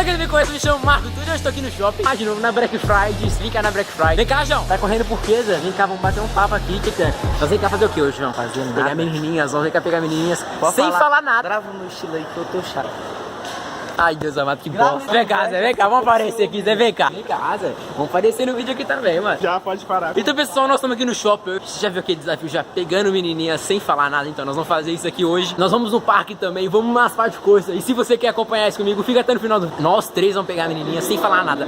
quem não me conhece, me chamo Marco Túlio, eu estou aqui no shopping. De novo na Black Friday, se liga na Black Friday. Vem cá, João. Tá correndo por quê, Zé? Vem cá, vamos bater um papo aqui, que tem? Nós vem cá fazer o que hoje, João? Fazer nada. Pegar menininhas, vamos cá pegar menininhas. Pode sem falar nada. Grava no estilo aí que eu tô chato. Ai, Deus amado, que bosta. Vem cá, Zé, vem cá, vamos aparecer aqui, Zé, vem cá. Vem cá, Zé. Vamos aparecer no vídeo aqui também, mano. Já pode parar. Então, pessoal, nós estamos aqui no shopping. Você já viu aquele desafio já pegando menininha sem falar nada? Então, nós vamos fazer isso aqui hoje. Nós vamos no parque também, vamos umas partes de coisa. E se você quer acompanhar isso comigo, fica até no final do... Nós três vamos pegar a menininha sem falar nada.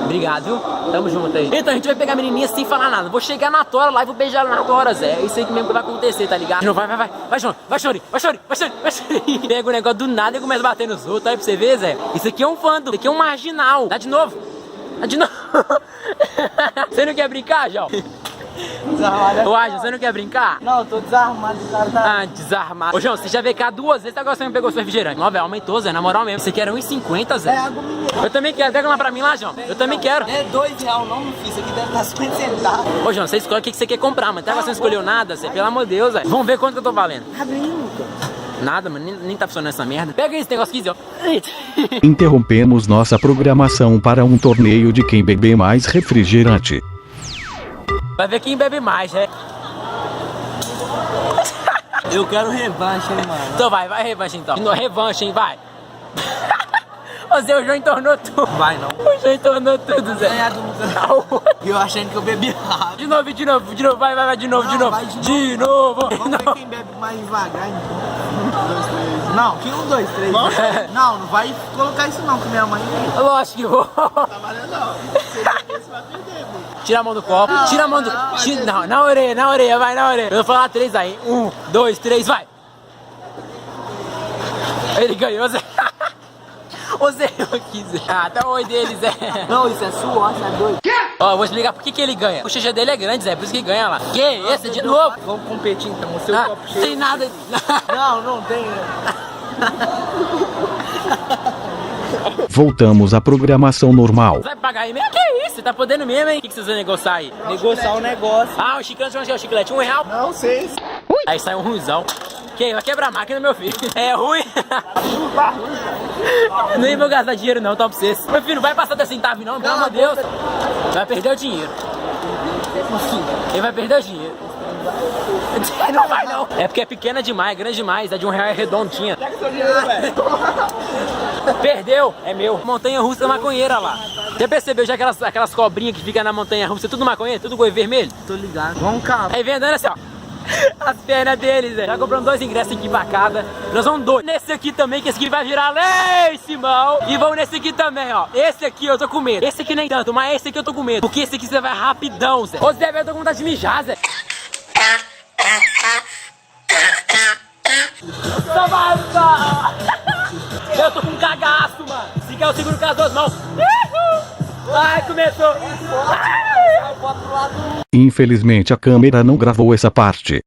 Obrigado, viu? Tamo junto aí. Então, a gente vai pegar a menininha sem falar nada. Vou chegar na tora lá e vou beijar ela na tora, Zé. É isso aí que mesmo que vai acontecer, tá ligado? Não, vai, João. Vai, Chori. Pega o negócio do nada e começa a bater nos outros. Aí pra você ver, Zé. Isso aqui é um vândalo. Isso aqui é um marginal. Dá de novo. Você não quer brincar, João? Desarmado. Ô, Aja, você não quer brincar? Não, eu tô desarmado, o cara tá... Ah, desarmado. Ô, João, você já veio cá 2 vezes, agora você me pegou seu refrigerante. Não, velho, aumentou, Zé, na moral mesmo. Você quer 1,50, Zé? É água mineral. Eu também quero. Pega uma pra mim lá, João. Eu também quero. É R$2 não, meu filho. Isso aqui deve estar 50 centavos. Ô, João, você escolhe o que você quer comprar, mano. Até agora você não escolheu nada, Zé. Pelo amor de Deus, Zé. Vamos ver quanto que eu tô valendo. Abre aí, Lucas. Nada, mano. Nem tá funcionando essa merda. Pega esse negócio aqui, Zé. Eita. Interrompemos nossa programação para um torneio de quem beber mais refrigerante. Vai ver quem bebe mais, né? Eu quero revanche, hein, mano. Então vai revanche então. Revanche, hein, vai. Ô, Zé, o João entornou tudo. Vai, não. O João entornou tudo, Zé. Ganhar do Lucas. E eu achando que eu bebi rápido. De novo, vai, de novo. Não, vai de novo. Vamos ver quem bebe mais devagar, então. 1, 2, 3. Não, que 1, 2, 3. Não vai colocar isso não, que minha mãe... Lógico que vou. Tá valendo não. Você vai perder, mano. Tira a mão do copo. Tira a mão do... Não, na orelha, vai na orelha. Eu vou falar 3 aí. 1, 2, 3, vai. Ele ganhou, Zé. Ô, Zé, eu quis. Ah, tá o oi dele, Zé. Não, isso é suor, você é doido. Ó, eu vou explicar por que ele ganha. O xixi dele é grande, Zé, por isso que ganha lá. Que esse, de novo? Vamos competir então, o seu copo cheio. Sem nada. Não tem. Voltamos à programação normal. Vai pagar aí mesmo? Que isso? Você tá podendo mesmo, hein? O que vocês vão negociar aí? Negociar o negócio. Ah, o chiclete, onde é o chiclete? R$1? Não, 6. Aí sai um ruizão. Que vai quebrar a máquina, meu filho. É ruim. Nem vou gastar dinheiro não, tá pra vocês. Meu filho, não vai passar 10 centavos não, pelo amor de Deus. Vai perder o dinheiro. Ele vai perder o dinheiro. Não vai não. É porque é pequena demais, grande demais. É de R$1 redondinha. Pega seu dinheiro, velho. Perdeu, é meu. Montanha russa maconheira lá. Você percebeu já aquelas cobrinhas que ficam na montanha russa? Tudo maconheira, tudo goi vermelho? Tô ligado. Vamos cá. Aí vem andando assim, ó. As pernas deles, velho. Já compramos 2 ingressos aqui pra cada. Nós vamos 2. Nesse aqui também, que esse aqui vai virar lei, Simão. E vamos nesse aqui também, ó. Esse aqui eu tô com medo. Esse aqui nem tanto, mas esse aqui eu tô com medo. Porque esse aqui você vai rapidão, Zé. Ô, Zé, eu tô com vontade de mijar, Zé. Eu tô com um cagaço, mano. Se quer eu seguro com as 2 mãos. Ai, começou. Infelizmente a câmera não gravou essa parte.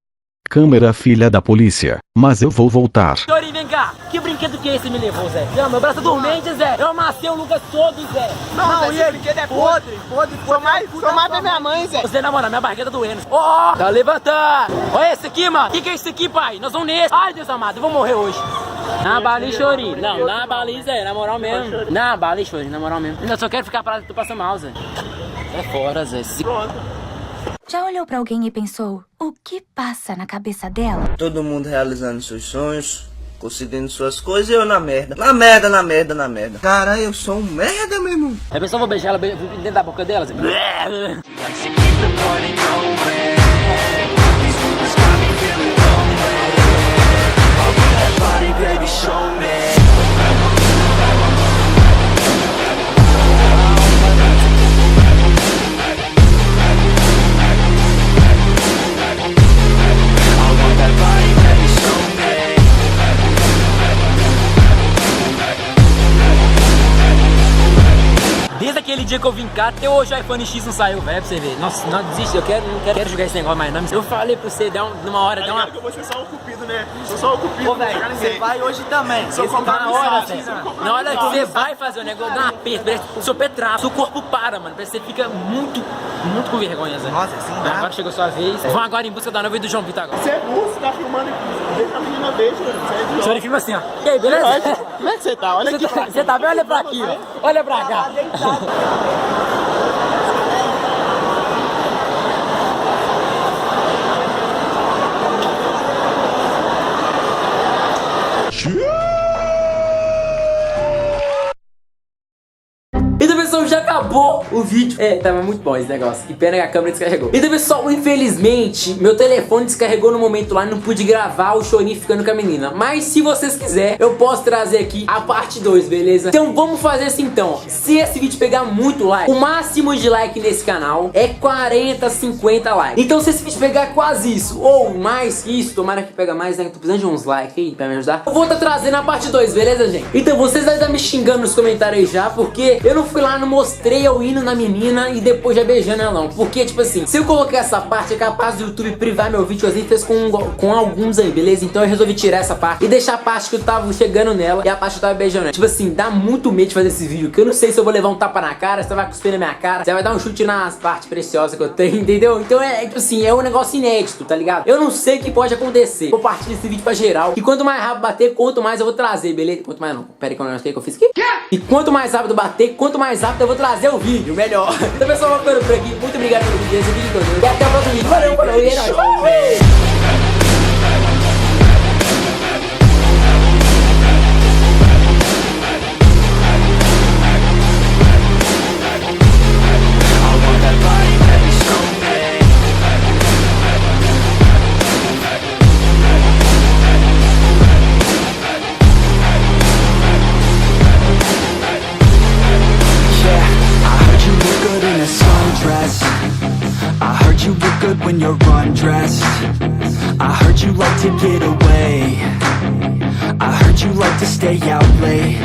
Câmera filha da polícia, mas eu vou voltar. Dori, vem cá. Que brinquedo que esse me levou, Zé? Não, meu braço dormente, Zé. Eu amassei o Lucas todo, Zé. Não, e esse brinquedo é podre. Sou mais da minha mãe, Zé. Você, na moral, minha barriga tá doendo. Ó, tá levantando. Olha esse aqui, mano. Que é isso aqui, pai? Nós vamos nesse. Ai, Deus amado, eu vou morrer hoje. Na bala e chori. Não, na bala e Zé, na moral mesmo. Na bala e chori, na moral mesmo. Eu só quero ficar parado que tu passa mal, Zé. É fora, Zé. Pronto. Já olhou pra alguém e pensou, o que passa na cabeça dela? Todo mundo realizando seus sonhos, conseguindo suas coisas e eu na merda. Na merda. Cara, eu sou um merda, meu irmão. A pessoa vou beijar ela dentro da boca dela, Zé. Desde aquele dia que eu vim cá, até hoje o iPhone X não saiu, velho, pra você ver. Nossa, não desiste, eu não quero jogar esse negócio mais não. Eu falei pra você, numa hora, dá uma... que eu vou ser só o cupido, né? Sou só o cupido. Ô, velho, você vai hoje também. Sou Na hora, compromissado. velho. Na hora que você vai fazer o negócio, dá uma aperto, parece que o seu pé trava, seu corpo para, mano. Parece que você fica muito com vergonha, Zé. Nossa, assim dá. Agora chegou a sua vez. Vão agora em busca da noiva e do João Vitor agora. Você é burro, você tá filmando aqui. Deixa a menina ver, Júlio. Você é idiota. Senhor filma assim, ó. E aí, beleza? Como é que você tá? Olha aqui. Você tá bem? Olha pra aqui, ó. Olha pra cá. Então, pessoal, já acabou o vídeo. Tava muito bom esse negócio. Que pena que a câmera descarregou. Então, pessoal, infelizmente, meu telefone descarregou no momento lá e não pude gravar o Chorinho ficando com a menina. Mas se vocês quiserem, eu posso trazer aqui a parte 2, beleza? Então, vamos fazer assim, então. Se esse vídeo pegar muito like, o máximo de like nesse canal é 40, 50 likes. Então, se esse vídeo pegar quase isso, ou mais que isso, tomara que pega mais, né? Tô precisando de uns likes aí pra me ajudar. Eu vou estar trazendo a parte 2, beleza, gente? Então, vocês devem estar me xingando nos comentários aí já, porque eu não fui lá, não mostrei eu indo na menina e depois já beijando ela não. Porque, tipo assim, se eu colocar essa parte, é capaz do YouTube privar meu vídeo, assim, fez com alguns aí, beleza? Então eu resolvi tirar essa parte e deixar a parte que eu tava chegando nela e a parte que eu tava beijando ela. Tipo assim, dá muito medo de fazer esse vídeo, que eu não sei se eu vou levar um tapa na cara, se você vai cuspir na minha cara, você vai dar um chute nas partes preciosas que eu tenho, entendeu? Então tipo assim, é um negócio inédito, tá ligado? Eu não sei o que pode acontecer. Compartilha esse vídeo pra geral. E quanto mais rápido bater, quanto mais eu vou trazer, beleza? Quanto mais não. Pera aí, que eu fiz aqui. E quanto mais rápido bater, quanto mais rápido eu vou trazer o vídeo, melhor. Então, pessoal, vou ficando por aqui. Muito obrigado pelo vídeo, esse vídeo todo. E até o próximo vídeo. Valeu, falou, e é nóis. I heard you look good when you're undressed. I heard you like to get away. I heard you like to stay out late.